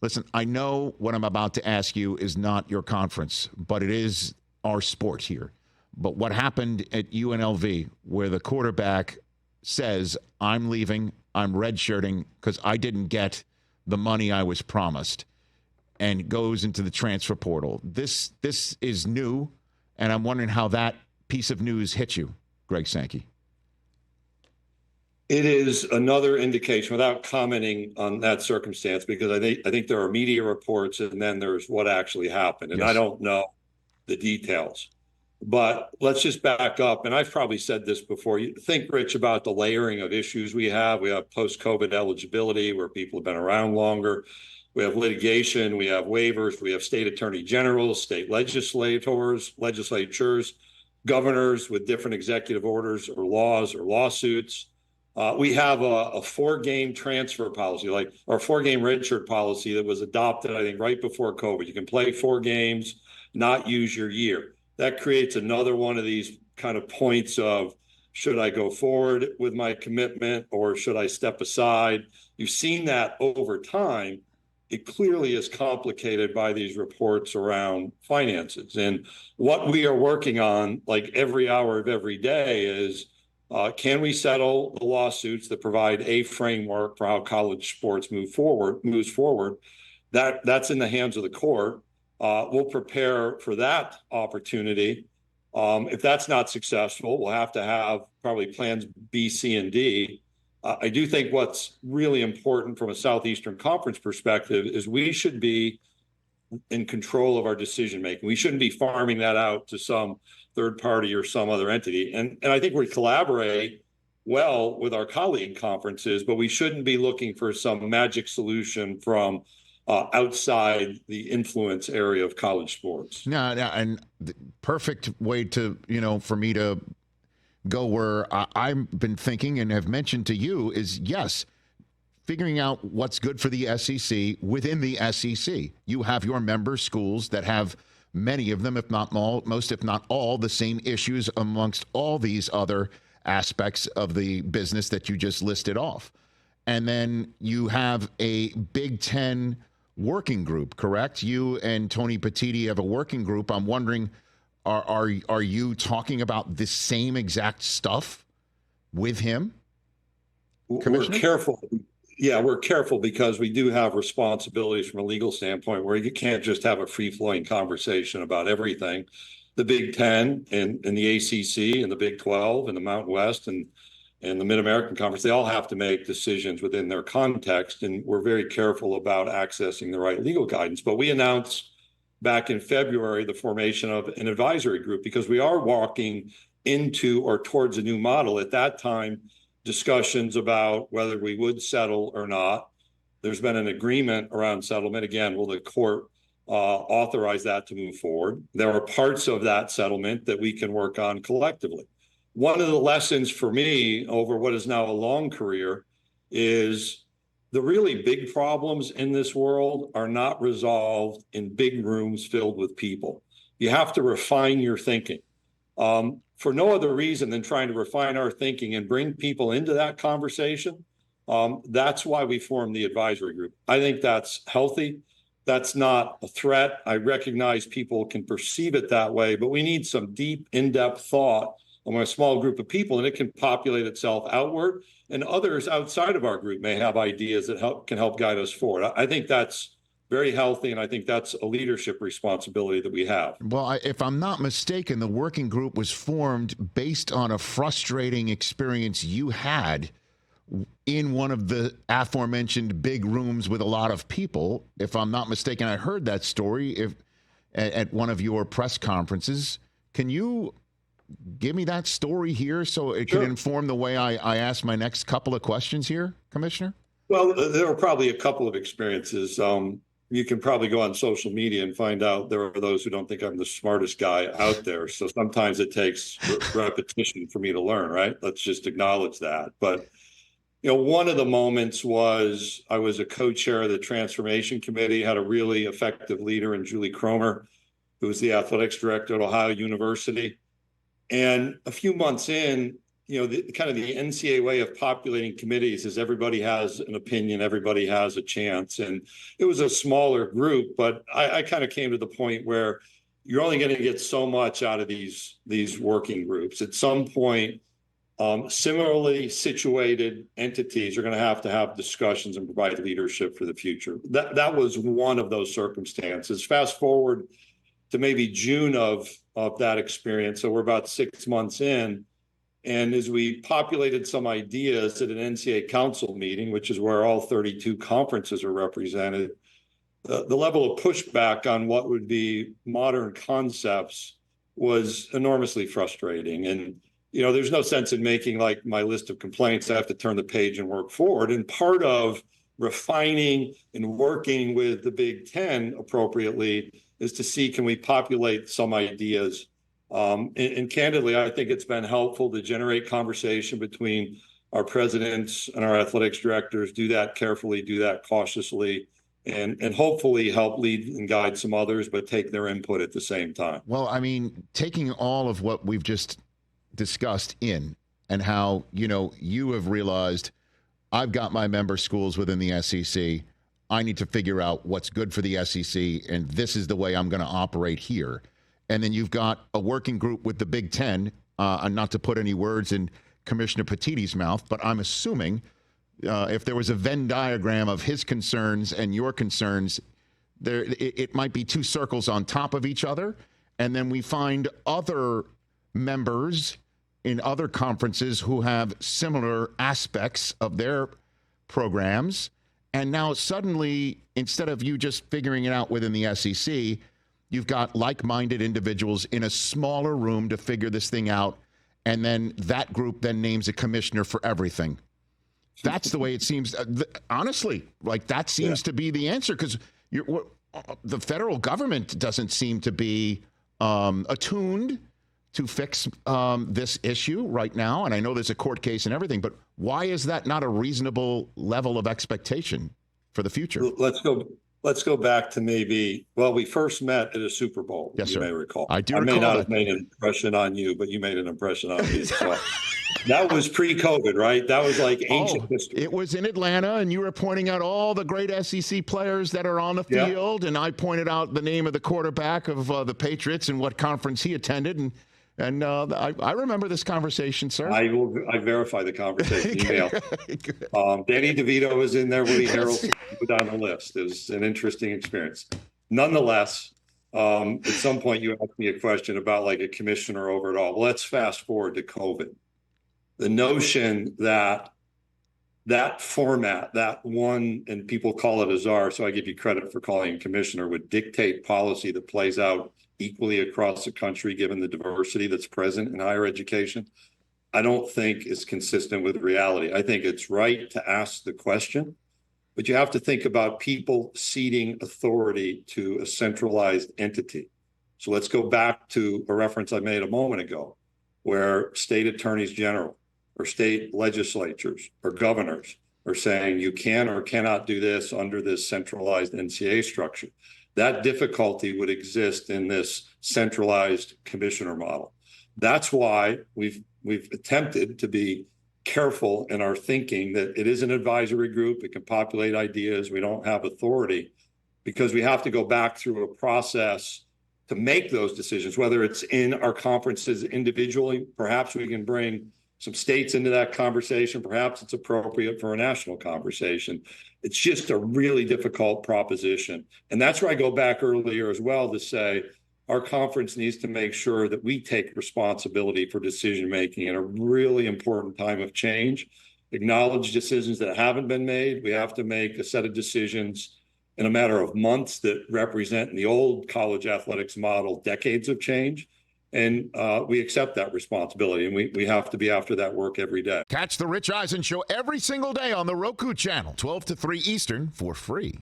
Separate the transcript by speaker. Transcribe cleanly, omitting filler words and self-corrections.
Speaker 1: Listen, I know what I'm about to ask you is not your conference, but it is our sport here. But what happened at UNLV, where the quarterback says, I'm leaving, I'm redshirting because I didn't get the money I was promised, and goes into the transfer portal. This is new, and I'm wondering how that piece of news hit you, Greg Sankey.
Speaker 2: It is another indication, without commenting on that circumstance, because I think there are media reports and then there's what actually happened. And yes, I don't know the details. But let's just back up. And I've probably said this before. You think, Rich, about the layering of issues we have. We have post-COVID eligibility where people have been around longer. We have litigation. We have waivers. We have state attorney generals, state legislators, governors with different executive orders or laws or lawsuits. We have a 4-game transfer policy, like our 4-game redshirt policy that was adopted, I think, right before COVID. You can play 4 games, not use your year. That creates another one of these kind of points of, should I go forward with my commitment or should I step aside? You've seen that over time. It clearly is complicated by these reports around finances. And what we are working on, like every hour of every day, is can we settle the lawsuits that provide a framework for how college sports moves forward? That's in the hands of the court. We'll prepare for that opportunity. If that's not successful, we'll have to have probably plans B, C, and D. I do think what's really important from a Southeastern Conference perspective is we should be in control of our decision making. We shouldn't be farming that out to some third party or some other entity. And I think we collaborate well with our colleague conferences, but we shouldn't be looking for some magic solution from outside the influence area of college sports.
Speaker 1: No, and the perfect way to, for me to go where I've been thinking and have mentioned to you is, yes, figuring out what's good for the SEC within the SEC. You have your member schools that have many of them, if not most, if not all, the same issues amongst all these other aspects of the business that you just listed off. And then you have a Big Ten working group, correct? You and Tony Petitti have a working group. I'm wondering, are you talking about the same exact stuff with him?
Speaker 2: We're careful. Yeah, we're careful because we do have responsibilities from a legal standpoint where you can't just have a free-flowing conversation about everything. The Big Ten and the ACC and the Big 12 and the Mountain West and the Mid-American Conference, they all have to make decisions within their context, and we're very careful about accessing the right legal guidance. But we announced back in February the formation of an advisory group because we are walking into or towards a new model. At that time, discussions about whether we would settle or not. There's been an agreement around settlement. Again, will the court authorize that to move forward? There are parts of that settlement that we can work on collectively. One of the lessons for me over what is now a long career is the really big problems in this world are not resolved in big rooms filled with people. You have to refine your thinking. For no other reason than trying to refine our thinking and bring people into that conversation. That's why we formed the advisory group. I think that's healthy. That's not a threat. I recognize people can perceive it that way, but we need some deep, in-depth thought among a small group of people, and it can populate itself outward. And others outside of our group may have ideas that can help guide us forward. I think that's very healthy, and I think that's a leadership responsibility that we have.
Speaker 1: Well, if I'm not mistaken, the working group was formed based on a frustrating experience you had in one of the aforementioned big rooms with a lot of people. If I'm not mistaken, I heard that story at one of your press conferences. Can you give me that story here so it can inform the way I ask my next couple of questions here, Commissioner?
Speaker 2: Well, there are probably a couple of experiences. You can probably go on social media and find out there are those who don't think I'm the smartest guy out there. So sometimes it takes repetition for me to learn, right? Let's just acknowledge that. But, one of the moments was I was a co-chair of the Transformation Committee, had a really effective leader in Julie Cromer, who was the athletics director at Ohio University. And a few months in, the kind of the NCAA way of populating committees is everybody has an opinion, everybody has a chance. And it was a smaller group, but I kind of came to the point where you're only going to get so much out of these working groups. At some point, similarly situated entities are going to have discussions and provide leadership for the future. That was one of those circumstances. Fast forward to maybe June of that experience. So we're about 6 months in. And as we populated some ideas at an NCAA council meeting, which is where all 32 conferences are represented, the level of pushback on what would be modern concepts was enormously frustrating. And, there's no sense in making like my list of complaints. I have to turn the page and work forward. And part of refining and working with the Big Ten appropriately is to see, can we populate some ideas? And candidly, I think it's been helpful to generate conversation between our presidents and our athletics directors, do that carefully, do that cautiously, and hopefully help lead and guide some others, but take their input at the same time.
Speaker 1: Well, I mean, taking all of what we've just discussed in and how, you have realized I've got my member schools within the SEC. I need to figure out what's good for the SEC, and this is the way I'm going to operate here. And then you've got a working group with the Big Ten, and not to put any words in Commissioner Petitti's mouth, but I'm assuming if there was a Venn diagram of his concerns and your concerns, it might be two circles on top of each other. And then we find other members in other conferences who have similar aspects of their programs. And now suddenly, instead of you just figuring it out within the SEC, you've got like-minded individuals in a smaller room to figure this thing out. And then that group then names a commissioner for everything. That's the way it seems. Honestly, like that seems to be the answer, because the federal government doesn't seem to be attuned to fix this issue right now. And I know there's a court case and everything, but why is that not a reasonable level of expectation for the future?
Speaker 2: Let's go back to we first met at a Super Bowl.
Speaker 1: Yes,
Speaker 2: you
Speaker 1: sir.
Speaker 2: May recall.
Speaker 1: I do.
Speaker 2: I may
Speaker 1: recall
Speaker 2: not
Speaker 1: that.
Speaker 2: have made an impression on you, but you made an impression on me as well. That was pre-COVID, right? That was like ancient history.
Speaker 1: It was in Atlanta, and you were pointing out all the great SEC players that are on the field, and I pointed out the name of the quarterback of the Patriots and what conference he attended, and I remember this conversation, sir.
Speaker 2: I verify the conversation email. Danny DeVito was in there. Woody Harrelson put down the list. It was an interesting experience. Nonetheless, at some point you asked me a question about like a commissioner over it all. Let's fast forward to COVID. The notion that format, that one, and people call it a czar, so I give you credit for calling him commissioner, would dictate policy that plays out equally across the country, given the diversity that's present in higher education, I don't think is consistent with reality. I think it's right to ask the question, but you have to think about people ceding authority to a centralized entity. So let's go back to a reference I made a moment ago, where state attorneys general or state legislatures or governors are saying you can or cannot do this under this centralized NCAA structure. That difficulty would exist in this centralized commissioner model. That's why we've attempted to be careful in our thinking that it is an advisory group. It can populate ideas. We don't have authority, because we have to go back through a process to make those decisions, whether it's in our conferences individually. Perhaps we can bring some states into that conversation. Perhaps it's appropriate for a national conversation. It's just a really difficult proposition. And that's where I go back earlier as well to say our conference needs to make sure that we take responsibility for decision-making in a really important time of change, acknowledge decisions that haven't been made. We have to make a set of decisions in a matter of months that represent, in the old college athletics model, decades of change. And we accept that responsibility, and we have to be after that work every day.
Speaker 1: Catch the Rich Eisen Show every single day on the Roku Channel, 12 to 3 Eastern, for free.